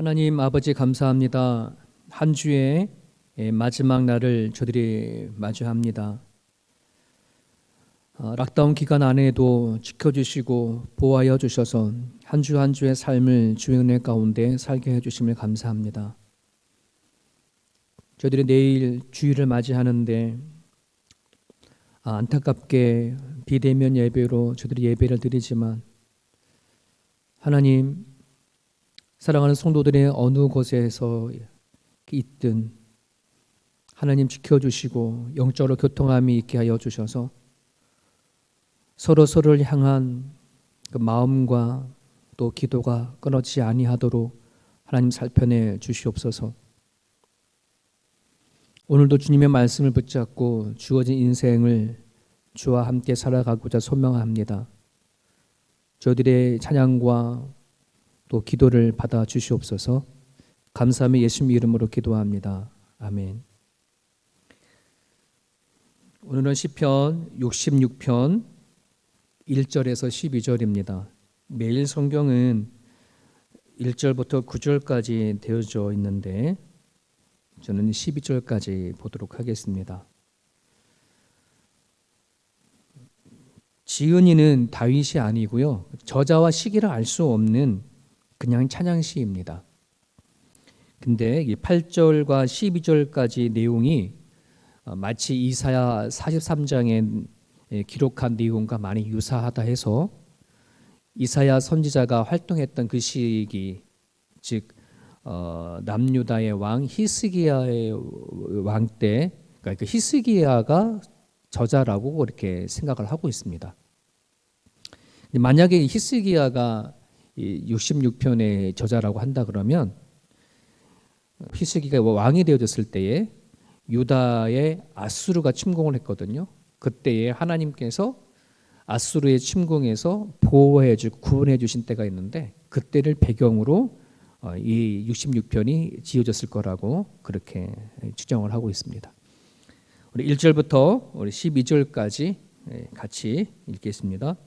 하나님 아버지 감사합니다. 한 주의 마지막 날을 저들이 맞이합니다. 락다운 기간 안에도 지켜주시고 보호하여 주셔서 한 주 한 주의 삶을 주의 은혜 가운데 살게 해주심을 감사합니다. 저들이 내일 주일을 맞이하는데 안타깝게 비대면 예배로 저들이 예배를 드리지만 하나님, 사랑하는 성도들의 어느 곳에서 있든 하나님 지켜주시고 영적으로 교통함이 있게 하여 주셔서 서로를 향한 그 마음과 또 기도가 끊어지지 아니하도록 하나님 살펴내 주시옵소서. 오늘도 주님의 말씀을 붙잡고 주어진 인생을 주와 함께 살아가고자 소명합니다. 저들의 찬양과 또 기도를 받아 주시옵소서. 감사함의 예수님 이름으로 기도합니다. 아멘. 오늘은 시편 66편 1절에서 12절입니다. 매일 성경은 1절부터 9절까지 되어져 있는데 저는 12절까지 보도록 하겠습니다. 지은이는 다윗이 아니고요. 저자와 시기를 알 수 없는 그냥 찬양시입니다. 근데 8절과 12절까지 내용이 마치 이사야 43장에 기록한 내용과 많이 유사하다 해서 이사야 선지자가 활동했던 그 시기, 즉 남유다의 왕 히스기야의 왕 때, 그러니까 그 히스기야가 저자라고 그렇게 생각을 하고 있습니다. 만약에 히스기야가 66편의 저자라고 한다 그러면 히스기야가 왕이 되어졌을 때에 유다에 아수르가 침공을 했거든요. 그때에 하나님께서 아수르의 침공에서 보호해 주고 구원해 주신 때가 있는데 그때를 배경으로 이 66편이 지어졌을 거라고 그렇게 추정을 하고 있습니다. 우리 1절부터 우리 12절까지 같이 읽겠습니다.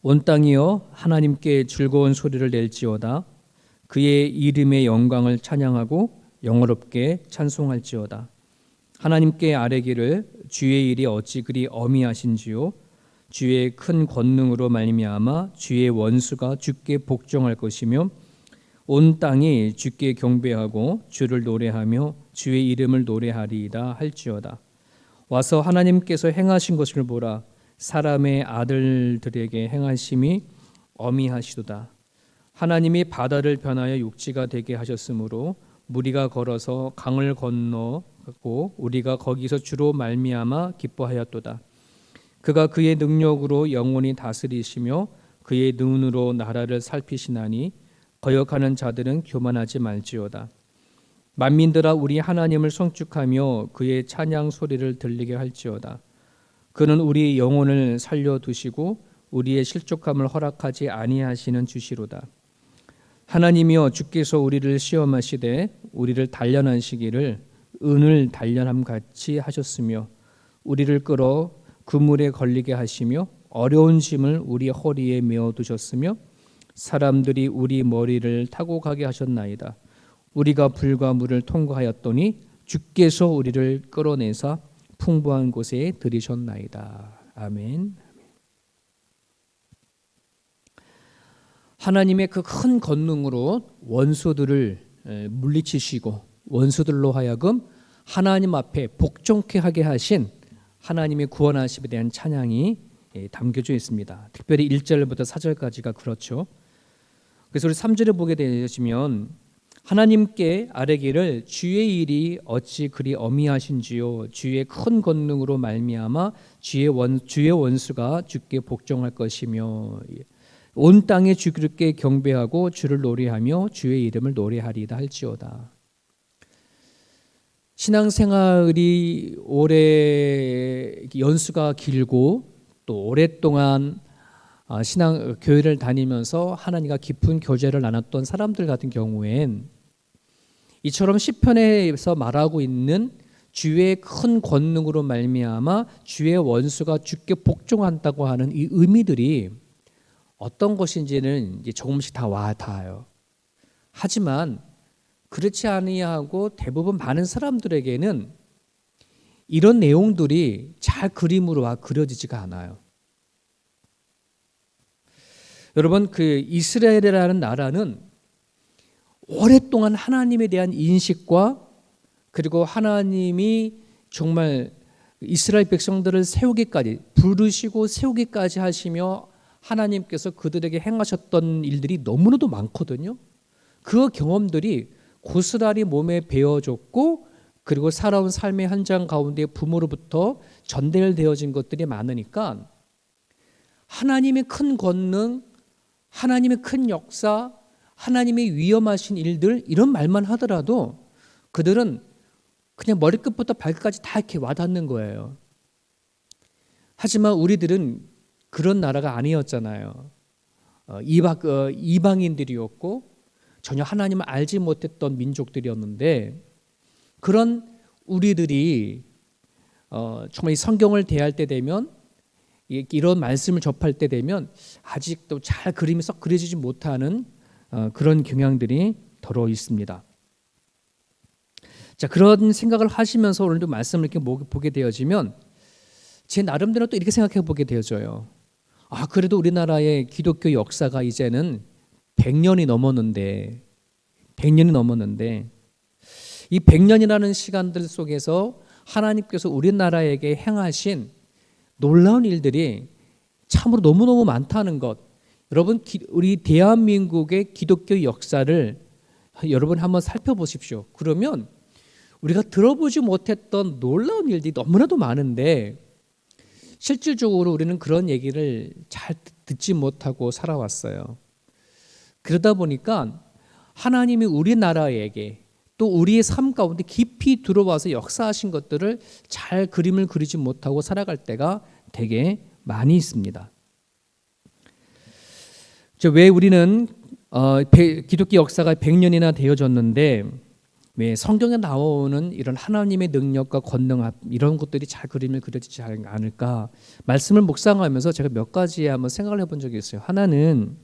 온 땅이여 하나님께 즐거운 소리를 낼지어다. 그의 이름의 영광을 찬양하고 영어롭게 찬송할지어다. 하나님께 아뢰기를 주의 일이 어찌 그리 어미하신지요. 주의 큰 권능으로 말미암아 주의 원수가 주께 복종할 것이며 온 땅이 주께 경배하고 주를 노래하며 주의 이름을 노래하리이다 할지어다. 와서 하나님께서 행하신 것을 보라. 사람의 아들들에게 행하심이 어미하시도다. 하나님이 바다를 변하여 육지가 되게 하셨으므로 무리가 걸어서 강을 건너고 우리가 거기서 주로 말미암아 기뻐하였도다. 그가 그의 능력으로 영원히 다스리시며 그의 눈으로 나라를 살피시나니 거역하는 자들은 교만하지 말지어다. 만민들아 우리 하나님을 송축하며 그의 찬양 소리를 들리게 할지어다. 그는 우리 영혼을 살려두시고 우리의 실족함을 허락하지 아니하시는 주시로다. 하나님이여 주께서 우리를 시험하시되 우리를 단련하시기를 은을 단련함 같이 하셨으며 우리를 끌어 그물에 걸리게 하시며 어려운 짐을 우리 허리에 메어 두셨으며 사람들이 우리 머리를 타고 가게 하셨나이다. 우리가 불과 물을 통과하였더니 주께서 우리를 끌어내사 풍부한 곳에 들이셨나이다. 아멘. 하나님의 그 큰 권능으로 원수들을 물리치시고 원수들로 하여금 하나님 앞에 복종케 하게 하신 하나님의 구원하심에 대한 찬양이 담겨져 있습니다. 특별히 1절부터 4절까지가 그렇죠. 그래서 우리 3절에 보게 되시면 하나님께 아뢰기를 주의 일이 어찌 그리 어미하신지요. 주의 큰 권능으로 말미암아 주의 원수가 주께 복종할 것이며 온 땅에 주께 경배하고 주를 노래하며 주의 이름을 노래하리이다 할지어다. 신앙생활이 오래 연수가 길고 또 오랫동안 교회를 다니면서 하나님과 깊은 교제를 나눴던 사람들 같은 경우엔 이처럼 시편에서 말하고 있는 주의 큰 권능으로 말미암아 주의 원수가 주께 복종한다고 하는 이 의미들이 어떤 것인지는 이제 조금씩 다 와닿아요. 하지만 그렇지 아니하고 대부분 많은 사람들에게는 이런 내용들이 잘 그림으로 그려지지가 않아요. 여러분, 그 이스라엘이라는 나라는 오랫동안 하나님에 대한 인식과 그리고 하나님이 정말 이스라엘 백성들을 세우기까지 부르시고 세우기까지 하시며 하나님께서 그들에게 행하셨던 일들이 너무나도 많거든요. 그 경험들이 고스란히 몸에 배어졌고 그리고 살아온 삶의 현장 가운데 부모로부터 전달되어진 것들이 많으니까 하나님의 큰 권능, 하나님의 큰 역사, 하나님의 위엄하신 일들 이런 말만 하더라도 그들은 그냥 머리끝부터 발끝까지 다 이렇게 와닿는 거예요. 하지만 우리들은 그런 나라가 아니었잖아요. 이방인들이었고 전혀 하나님을 알지 못했던 민족들이었는데 그런 우리들이 정말 이 성경을 대할 때 되면 이런 말씀을 접할 때 되면 아직도 잘 그림이 썩 그려지지 못하는 그런 경향들이 더러 있습니다. 자, 그런 생각을 하시면서 오늘도 말씀을 이렇게 보게 되어지면 제 나름대로 또 이렇게 생각해 보게 되어져요. 그래도 우리나라의 기독교 역사가 이제는 100년이 넘었는데 이 100년이라는 시간들 속에서 하나님께서 우리나라에게 행하신 놀라운 일들이 참으로 너무너무 많다는 것. 여러분, 우리 대한민국의 기독교 역사를 여러분 한번 살펴보십시오. 그러면 우리가 들어보지 못했던 놀라운 일들이 너무나도 많은데 실질적으로 우리는 그런 얘기를 잘 듣지 못하고 살아왔어요. 그러다 보니까 하나님이 우리나라에게 또 우리의 삶 가운데 깊이 들어와서 역사하신 것들을 잘 그림을 그리지 못하고 살아갈 때가 되게 많이 있습니다. 왜 우리는 기독교 역사가 100년이나 되어졌는데 왜 성경에 나오는 이런 하나님의 능력과 권능 이런 것들이 잘 그림을 그려지지 않을까? 말씀을 묵상하면서 제가 몇 가지 한번 생각을 해본 적이 있어요. 하나는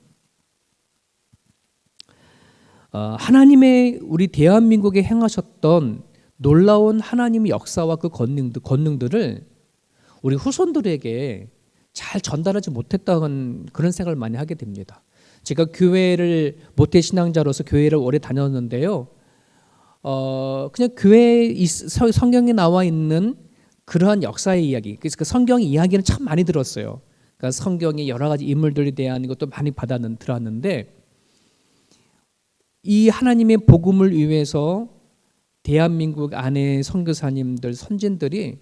하나님의 우리 대한민국에 행하셨던 놀라운 하나님의 역사와 그 권능들을 우리 후손들에게 잘 전달하지 못했다는 그런 생각을 많이 하게 됩니다. 제가 교회를 모태 신앙자로서 교회를 오래 다녔는데요. 그냥 교회 성경에 나와 있는 그러한 역사의 이야기, 그래서 그 성경 이야기는 참 많이 들었어요. 그러니까 성경의 여러 가지 인물들에 대한 것도 많이 들었는데 이 하나님의 복음을 위해서 대한민국 안에 선교사님들, 선진들이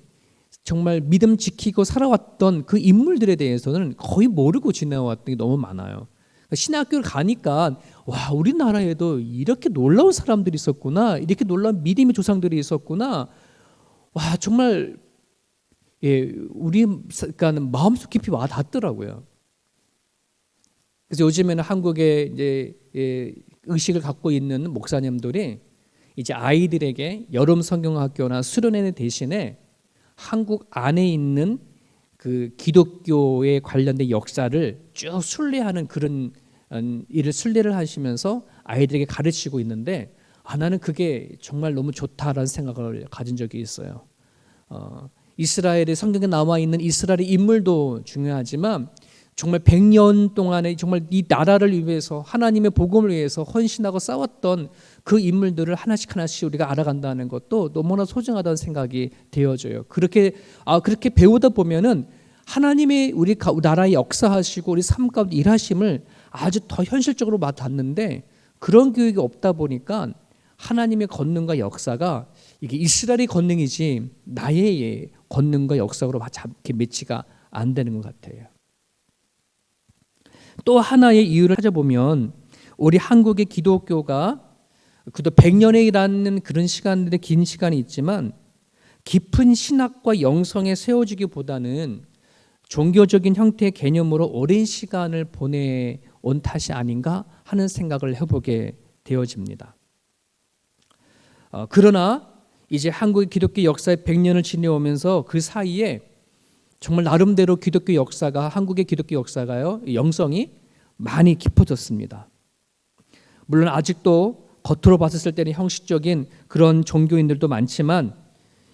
정말 믿음 지키고 살아왔던 그 인물들에 대해서는 거의 모르고 지내왔던 게 너무 많아요. 신학교를 가니까 와, 우리나라에도 이렇게 놀라운 사람들이 있었구나, 이렇게 놀라운 믿음의 조상들이 있었구나. 와, 정말 우리 마음속 깊이 와 닿더라고요. 그래서 요즘에는 한국에 이제 의식을 갖고 있는 목사님들이 이제 아이들에게 여름 성경학교나 수련회 대신에 한국 안에 있는 그 기독교에 관련된 역사를 쭉 순례하는 그런 일을 순례를 하시면서 아이들에게 가르치고 있는데 나는 그게 정말 너무 좋다라는 생각을 가진 적이 있어요. 이스라엘의 성경에 나와 있는 이스라엘의 인물도 중요하지만 정말 100년 동안에 정말 이 나라를 위해서 하나님의 복음을 위해서 헌신하고 싸웠던 그 인물들을 하나씩 우리가 알아간다는 것도 너무나 소중하다는 생각이 되어져요. 그렇게 배우다 보면은 하나님의 우리 나라에 역사하시고 우리 삶 가운데 일하심을 아주 더 현실적으로 와닿는데 그런 교육이 없다 보니까 하나님의 권능과 역사가 이게 이스라엘의 권능이지 나의 권능과 역사로 이렇게 매치가 안 되는 것 같아요. 또 하나의 이유를 찾아보면 우리 한국의 기독교가 그도 100년이라는 그런 시간들의 긴 시간이 있지만 깊은 신학과 영성에 세워지기보다는 종교적인 형태의 개념으로 오랜 시간을 보내온 탓이 아닌가 하는 생각을 해보게 되어집니다. 그러나 이제 한국의 기독교 역사의 100년을 지내오면서 그 사이에 정말 나름대로 기독교 역사가 한국의 기독교 역사가요 영성이 많이 깊어졌습니다. 물론 아직도 겉으로 봤을 때는 형식적인 그런 종교인들도 많지만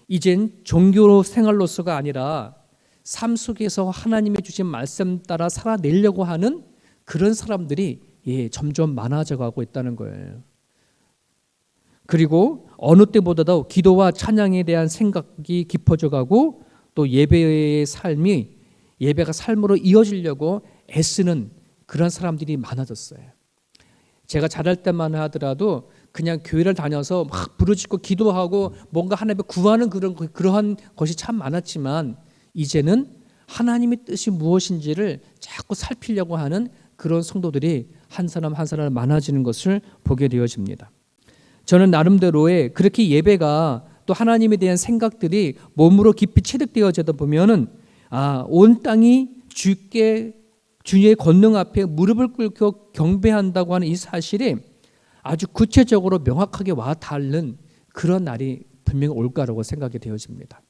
이젠 종교 생활로서가 아니라 삶 속에서 하나님이 주신 말씀 따라 살아내려고 하는 그런 사람들이 점점 많아져 가고 있다는 거예요. 그리고 어느 때보다도 기도와 찬양에 대한 생각이 깊어져 가고 또 예배의 삶이 예배가 삶으로 이어지려고 애쓰는 그런 사람들이 많아졌어요. 제가 잘할 때만 하더라도 그냥 교회를 다녀서 막 부르짖고 기도하고 뭔가 하나님을 구하는 그러한 것이 참 많았지만 이제는 하나님의 뜻이 무엇인지를 자꾸 살피려고 하는 그런 성도들이 한 사람 한 사람 많아지는 것을 보게 되어집니다. 저는 나름대로의 그렇게 예배가 또 하나님에 대한 생각들이 몸으로 깊이 체득되어지다 보면은 온 땅이 주의 권능 앞에 무릎을 꿇고 경배한다고 하는 이 사실이 아주 구체적으로 명확하게 와 닿는 그런 날이 분명히 올 거라고 생각이 되어집니다.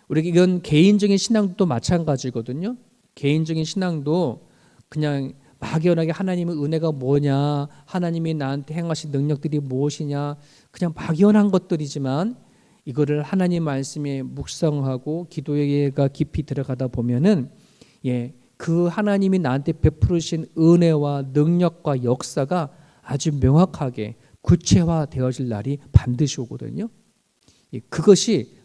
우리 이건 개인적인 신앙도 마찬가지거든요. 개인적인 신앙도 그냥 막연하게 하나님의 은혜가 뭐냐, 하나님이 나한테 행하신 능력들이 무엇이냐, 그냥 막연한 것들이지만 이거를 하나님 말씀에 묵상하고 기도가 깊이 들어가다 보면은 그 하나님이 나한테 베푸르신 은혜와 능력과 역사가 아주 명확하게 구체화되어질 날이 반드시 오거든요. 그것이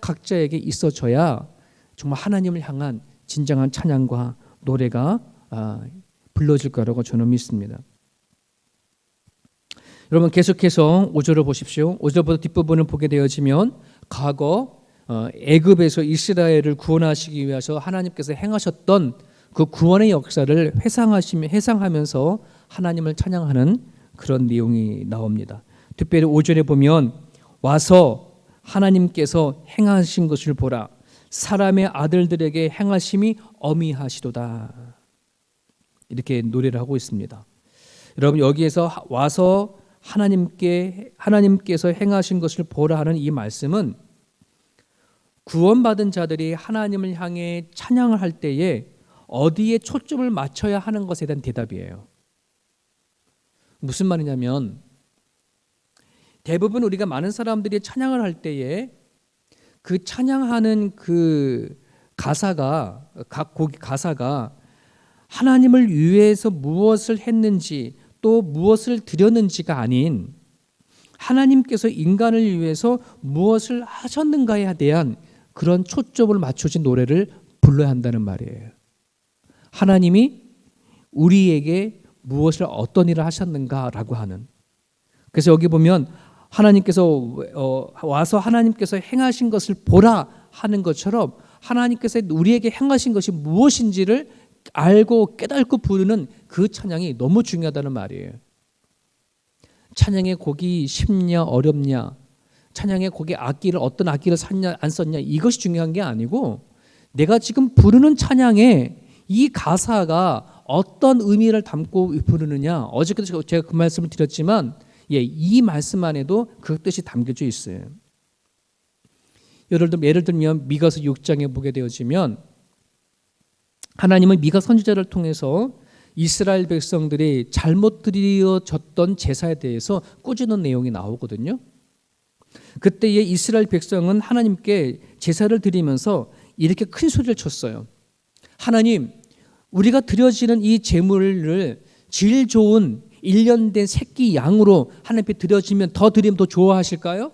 각자에게 있어져야 정말 하나님을 향한 진정한 찬양과 노래가 불러질 거라고 저는 믿습니다. 여러분 계속해서 5절을 보십시오. 5절부터 뒷부분을 보게 되어지면 과거 애굽에서 이스라엘을 구원하시기 위해서 하나님께서 행하셨던 그 구원의 역사를 회상하면서 하나님을 찬양하는 그런 내용이 나옵니다. 특별히 5절에 보면 와서 하나님께서 행하신 것을 보라. 사람의 아들들에게 행하심이 어미하시도다. 이렇게 노래를 하고 있습니다. 여러분 여기에서 와서 하나님께서 행하신 것을 보라 하는 이 말씀은 구원받은 자들이 하나님을 향해 찬양을 할 때에 어디에 초점을 맞춰야 하는 것에 대한 대답이에요. 무슨 말이냐면 대부분 우리가 많은 사람들이 찬양을 할 때에 그 찬양하는 그 가사가 각 곡 가사가 하나님을 위해서 무엇을 했는지 또 무엇을 드렸는지가 아닌 하나님께서 인간을 위해서 무엇을 하셨는가에 대한 그런 초점을 맞춰진 노래를 불러야 한다는 말이에요. 하나님이 우리에게 무엇을 어떤 일을 하셨는가라고 하는. 그래서 여기 보면 하나님께서 와서 하나님께서 행하신 것을 보라 하는 것처럼 하나님께서 우리에게 행하신 것이 무엇인지를 알고 깨닫고 부르는 그 찬양이 너무 중요하다는 말이에요. 찬양의 곡이 쉽냐 어렵냐, 찬양의 곡의 악기를 어떤 악기를 샀냐 안 썼냐 이것이 중요한 게 아니고 내가 지금 부르는 찬양에 이 가사가 어떤 의미를 담고 부르느냐. 어저께도 제가 그 말씀을 드렸지만 이 말씀 안에도 그 뜻이 담겨져 있어요. 예를 들면 미가서 6장에 보게 되어지면 하나님은 미가 선지자를 통해서 이스라엘 백성들이 잘못 드려졌던 제사에 대해서 꾸짖는 내용이 나오거든요. 그때의 이스라엘 백성은 하나님께 제사를 드리면서 이렇게 큰 소리를 쳤어요. 하나님, 우리가 드려지는 이 제물을 질 좋은 1년 된 새끼 양으로 하나님께 드려지면 더 드리면 더 좋아하실까요?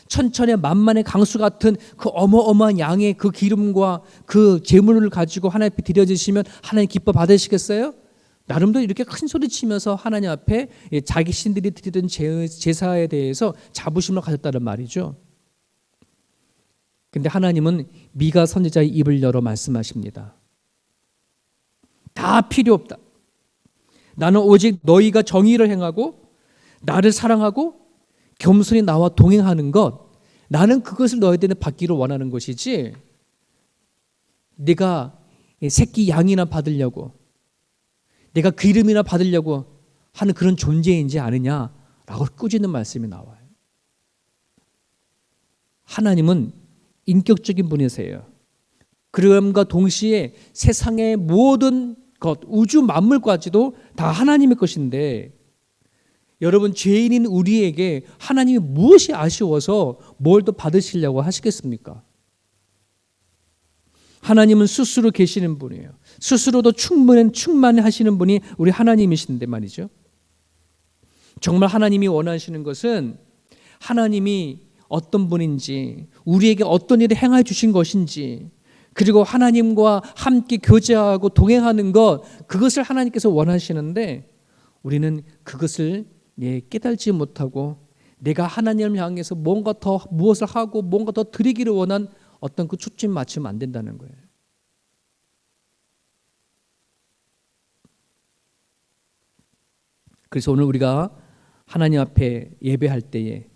천천의 만만의 강수 같은 그 어마어마한 양의 그 기름과 그 제물을 가지고 하나님 앞에 드려지시면 하나님 기뻐 받으시겠어요? 나름대로 이렇게 큰 소리 치면서 하나님 앞에 자기 신들이 드리던 제사에 대해서 자부심을 가졌다는 말이죠. 근데 하나님은 미가 선지자의 입을 열어 말씀하십니다. 다 필요 없다. 나는 오직 너희가 정의를 행하고 나를 사랑하고 겸손히 나와 동행하는 것, 나는 그것을 너희들은 받기를 원하는 것이지 네가 새끼 양이나 받으려고 내가 기름이나 받으려고 하는 그런 존재인지 아느냐라고 꾸짖는 말씀이 나와요. 하나님은 인격적인 분이세요. 그럼과 동시에 세상의 모든 것, 우주 만물까지도 다 하나님의 것인데 여러분, 죄인인 우리에게 하나님이 무엇이 아쉬워서 뭘 더 받으시려고 하시겠습니까? 하나님은 스스로 계시는 분이에요. 스스로도 충만하시는 분이 우리 하나님이신데 말이죠. 정말 하나님이 원하시는 것은 하나님이 어떤 분인지, 우리에게 어떤 일을 행해 주신 것인지, 그리고 하나님과 함께 교제하고 동행하는 것, 그것을 하나님께서 원하시는데 우리는 그것을 깨달지 못하고 내가 하나님을 향해서 뭔가 더 무엇을 하고 뭔가 더 드리기를 원한 어떤 그 초점 맞추면 안 된다는 거예요. 그래서 오늘 우리가 하나님 앞에 예배할 때에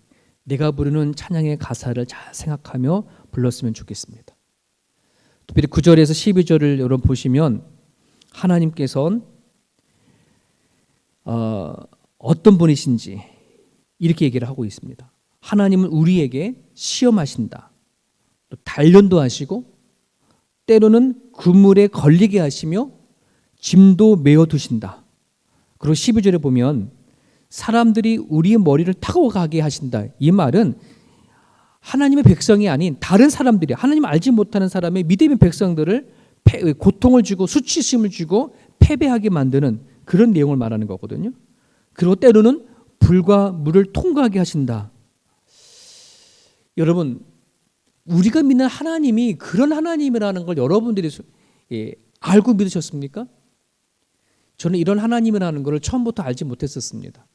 내가 부르는 찬양의 가사를 잘 생각하며 불렀으면 좋겠습니다. 특별히 9절에서 12절을 여러분 보시면 하나님께서는 어떤 분이신지 이렇게 얘기를 하고 있습니다. 하나님은 우리에게 시험하신다. 또 단련도 하시고 때로는 그물에 걸리게 하시며 짐도 메어 두신다. 그리고 12절에 보면 사람들이 우리의 머리를 타고 가게 하신다. 이 말은 하나님의 백성이 아닌 다른 사람들이, 하나님 알지 못하는 사람의 믿음의 백성들을 고통을 주고 수치심을 주고 패배하게 만드는 그런 내용을 말하는 거거든요. 그리고 때로는 불과 물을 통과하게 하신다. 여러분, 우리가 믿는 하나님이 그런 하나님이라는 걸 여러분들이 알고 믿으셨습니까? 저는 이런 하나님이라는 걸 처음부터 알지 못했었습니다.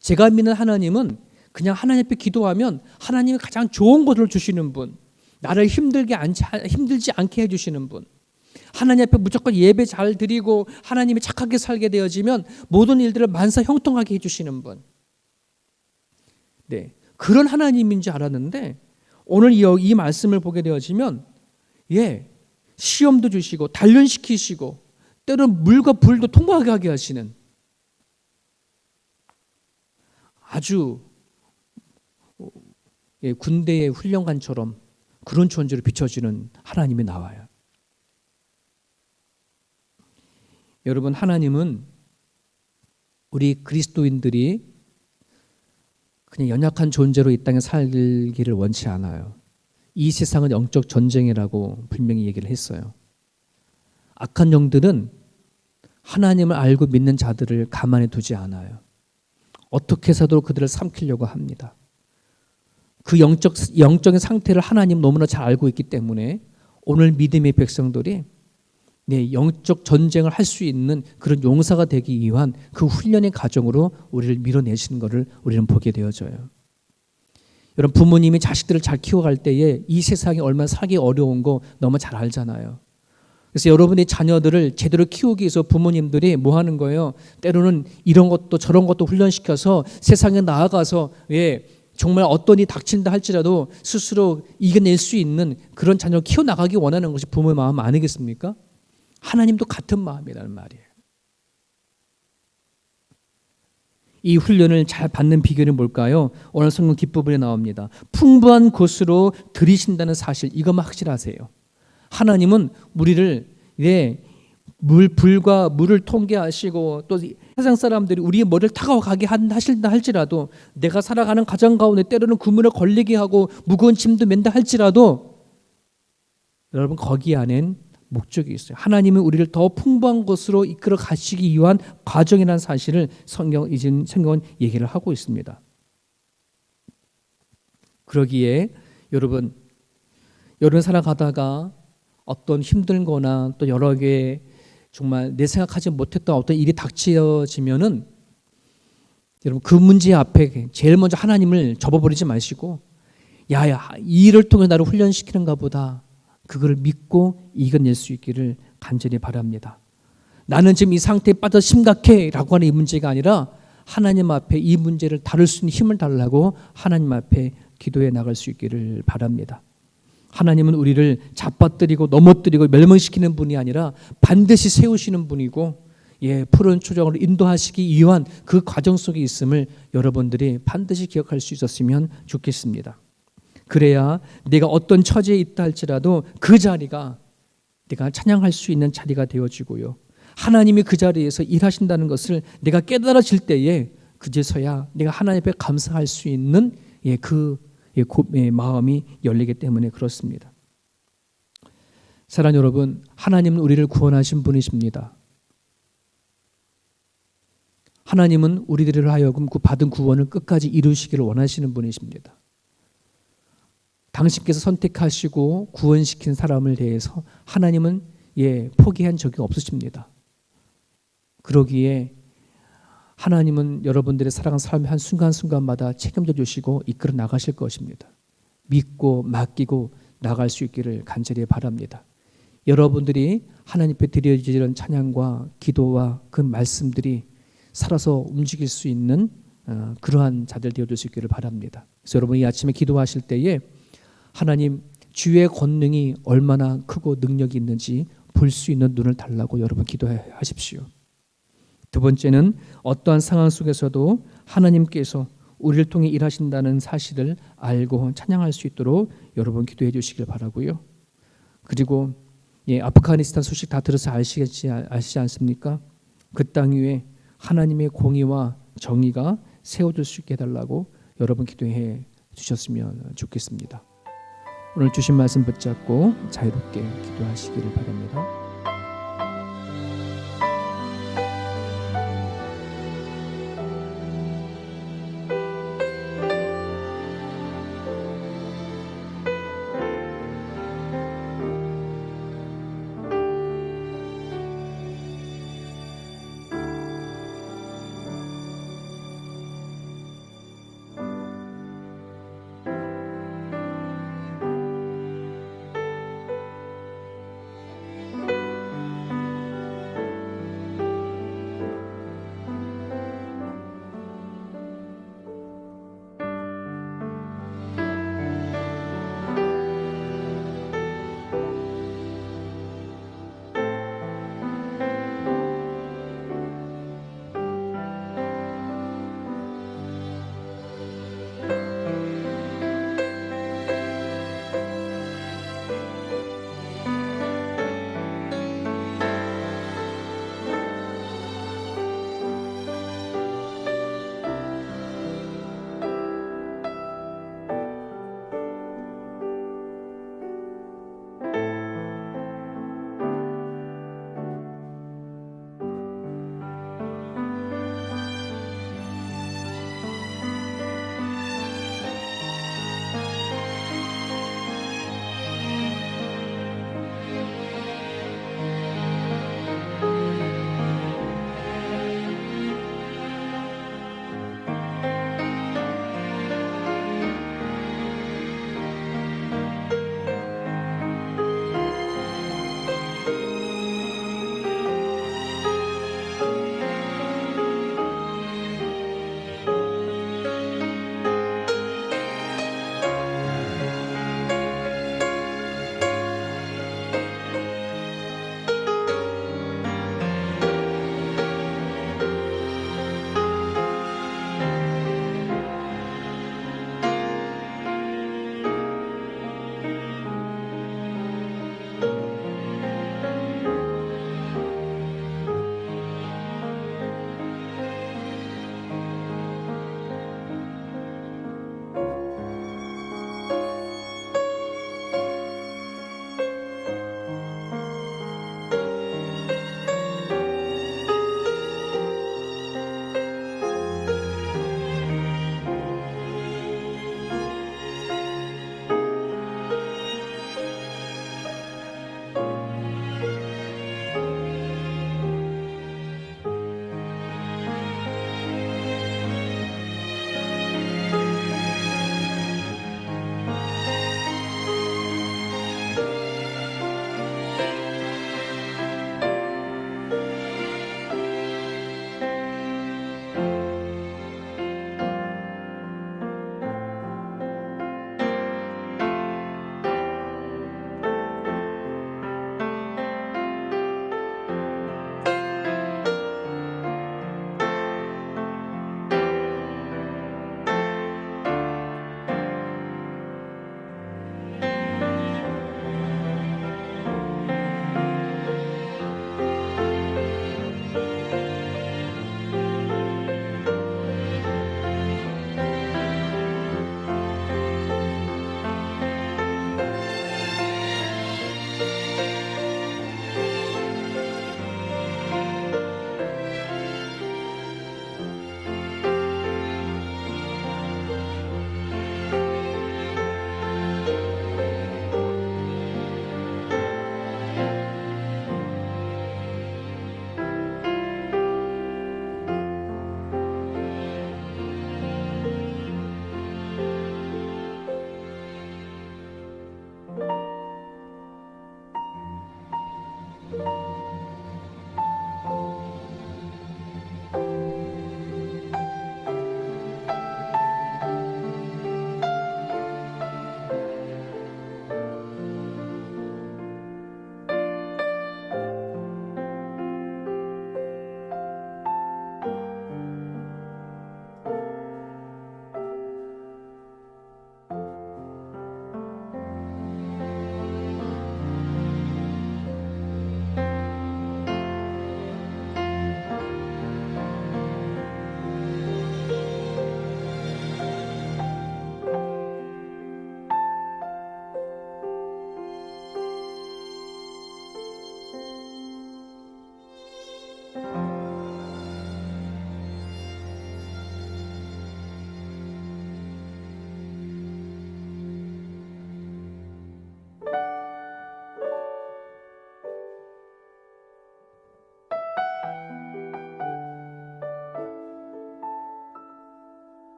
제가 믿는 하나님은 그냥 하나님 앞에 기도하면 하나님이 가장 좋은 것을 주시는 분, 나를 힘들지 않게 해주시는 분, 하나님 앞에 무조건 예배 잘 드리고 하나님이 착하게 살게 되어지면 모든 일들을 만사 형통하게 해주시는 분, 그런 하나님인 줄 알았는데 오늘 이 말씀을 보게 되어지면 시험도 주시고 단련시키시고 때로는 물과 불도 통과하게 하게 하시는 아주 군대의 훈련관처럼 그런 존재로 비춰지는 하나님이 나와요. 여러분, 하나님은 우리 그리스도인들이 그냥 연약한 존재로 이 땅에 살기를 원치 않아요. 이 세상은 영적 전쟁이라고 분명히 얘기를 했어요. 악한 영들은 하나님을 알고 믿는 자들을 가만히 두지 않아요. 어떻게 해서도 그들을 삼키려고 합니다. 그 영적인 상태를 하나님 너무나 잘 알고 있기 때문에 오늘 믿음의 백성들이 영적 전쟁을 할 수 있는 그런 용사가 되기 위한 그 훈련의 과정으로 우리를 밀어내시는 것을 우리는 보게 되어져요. 여러분, 부모님이 자식들을 잘 키워갈 때에 이 세상이 얼마나 살기 어려운 거 너무 잘 알잖아요. 그래서 여러분의 자녀들을 제대로 키우기 위해서 부모님들이 뭐 하는 거예요? 때로는 이런 것도 저런 것도 훈련시켜서 세상에 나아가서 정말 어떤 일이 닥친다 할지라도 스스로 이겨낼 수 있는 그런 자녀 키워나가기 원하는 것이 부모의 마음 아니겠습니까? 하나님도 같은 마음이라는 말이에요. 이 훈련을 잘 받는 비결이 뭘까요? 오늘 성경 뒷부분에 나옵니다. 풍부한 곳으로 들이신다는 사실, 이것만 확실하세요. 하나님은 우리를 불과 물을 통과하시고 또 세상 사람들이 우리의 머리를 타고 가게 하신다 할지라도 내가 살아가는 가정 가운데 때로는 그물에 걸리게 하고 무거운 짐도 맨다 할지라도 여러분, 거기 안엔 목적이 있어요. 하나님은 우리를 더 풍부한 곳으로 이끌어 가시기 위한 과정이라는 사실을 성경은 얘기를 하고 있습니다. 그러기에 여러분 살아가다가 어떤 힘든 거나 또 여러 개의 정말 내 생각하지 못했던 어떤 일이 닥쳐지면은 여러분, 그 문제 앞에 제일 먼저 하나님을 접어버리지 마시고 이 일을 통해 나를 훈련시키는가 보다, 그걸 믿고 이겨낼 수 있기를 간절히 바랍니다. 나는 지금 이 상태에 빠져 심각해 라고 하는 이 문제가 아니라 하나님 앞에 이 문제를 다룰 수 있는 힘을 달라고 하나님 앞에 기도해 나갈 수 있기를 바랍니다. 하나님은 우리를 잡아뜨리고 넘어뜨리고 멸망시키는 분이 아니라 반드시 세우시는 분이고 푸른 초정으로 인도하시기 위한 그 과정 속에 있음을 여러분들이 반드시 기억할 수 있었으면 좋겠습니다. 그래야 내가 어떤 처지에 있다 할지라도 그 자리가 내가 찬양할 수 있는 자리가 되어지고요, 하나님이 그 자리에서 일하신다는 것을 내가 깨달아질 때에 그제서야 내가 하나님 앞에 감사할 수 있는 마음이 열리기 때문에 그렇습니다. 사랑하는 여러분, 하나님은 우리를 구원하신 분이십니다. 하나님은 우리들을 하여금 그 받은 구원을 끝까지 이루시기를 원하시는 분이십니다. 당신께서 선택하시고 구원시킨 사람을 대해서 하나님은 포기한 적이 없으십니다. 그러기에 하나님은 여러분들의 사랑하는 삶의 한 순간순간마다 책임져 주시고 이끌어 나가실 것입니다. 믿고 맡기고 나갈 수 있기를 간절히 바랍니다. 여러분들이 하나님 앞에 드려지는 찬양과 기도와 그 말씀들이 살아서 움직일 수 있는 그러한 자들 되어줄 수 있기를 바랍니다. 그래서 여러분이 이 아침에 기도하실 때에 하나님 주의 권능이 얼마나 크고 능력이 있는지 볼 수 있는 눈을 달라고 여러분 기도하십시오. 두 번째는 어떠한 상황 속에서도 하나님께서 우리를 통해 일하신다는 사실을 알고 찬양할 수 있도록 여러분 기도해 주시길 바라고요. 그리고 아프가니스탄 소식 다 들어서 아시지 않습니까? 그 땅 위에 하나님의 공의와 정의가 세워질 수 있게 해달라고 여러분 기도해 주셨으면 좋겠습니다. 오늘 주신 말씀 붙잡고 자유롭게 기도하시기를 바랍니다.